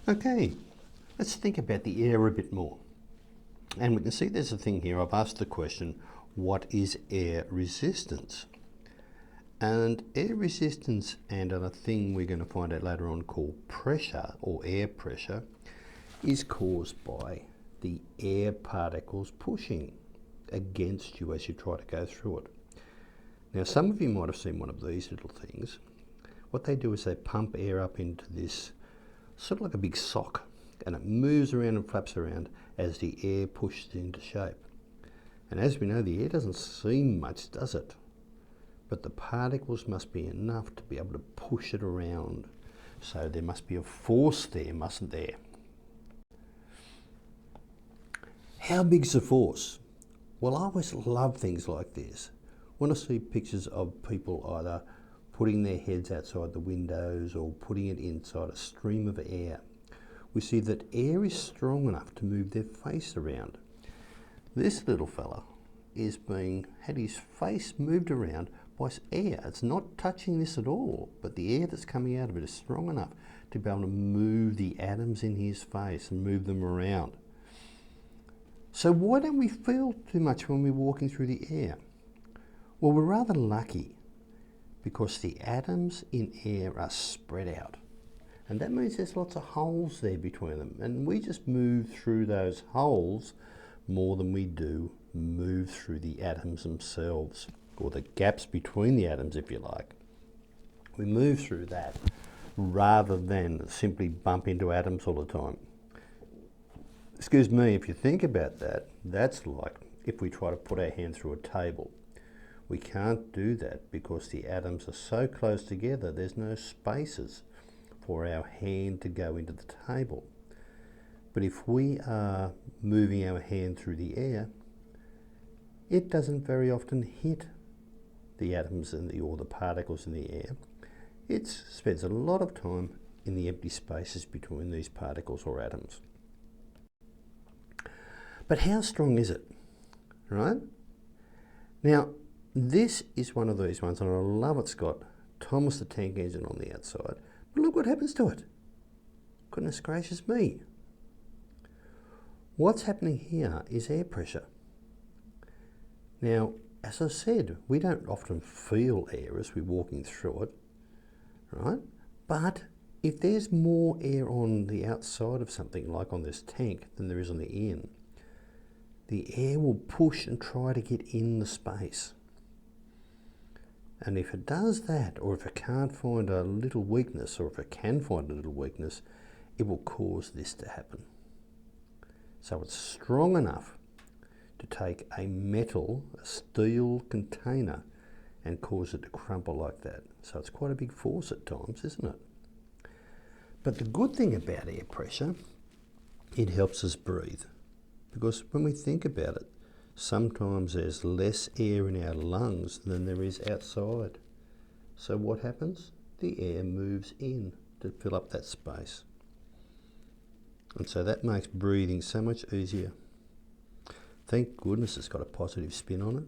Okay, let's think about the air a bit more. And we can see there's a thing here. I've asked the question, what is air resistance? And air resistance and a thing we're going to find out later on called pressure or air pressure is caused by the air particles pushing against you as you try to go through it. Now some of you might have seen one of these little things. What they do is they pump air up into this sort of like a big sock, and it moves around and flaps around as the air pushes into shape. And as we know, the air doesn't seem much, does it? But the particles must be enough to be able to push it around. So there must be a force there, mustn't there? How big's the force? Well, I always love things like this. When I see pictures of people either putting their heads outside the windows or putting it inside a stream of air, we see that air is strong enough to move their face around. This little fella is had his face moved around by air. It's not touching this at all, but the air that's coming out of it is strong enough to be able to move the atoms in his face and move them around. So why don't we feel too much when we're walking through the air? Well, we're rather lucky because the atoms in air are spread out. And that means there's lots of holes there between them. And we just move through those holes more than we do move through the atoms themselves, or the gaps between the atoms, if you like. We move through that rather than simply bump into atoms all the time. Excuse me, if you think about that, that's like if we try to put our hand through a table. We can't do that because the atoms are so close together, there's no spaces for our hand to go into the table. But if we are moving our hand through the air, it doesn't very often hit the atoms or the particles in the air. It spends a lot of time in the empty spaces between these particles or atoms. But how strong is it, right? Now, this is one of these ones, and I love it's got Thomas the Tank Engine on the outside. But look what happens to it. Goodness gracious me. What's happening here is air pressure. Now, as I said, we don't often feel air as we're walking through it, right? But if there's more air on the outside of something, like on this tank, than there is on the in, the air will push and try to get in the space. And if it does that, or if it can't find a little weakness, or if it can find a little weakness, it will cause this to happen. So it's strong enough to take a metal, a steel container, and cause it to crumple like that. So it's quite a big force at times, isn't it? But the good thing about air pressure, it helps us breathe. Because when we think about it, sometimes there's less air in our lungs than there is outside. So what happens? The air moves in to fill up that space. And so that makes breathing so much easier. Thank goodness it's got a positive spin on it.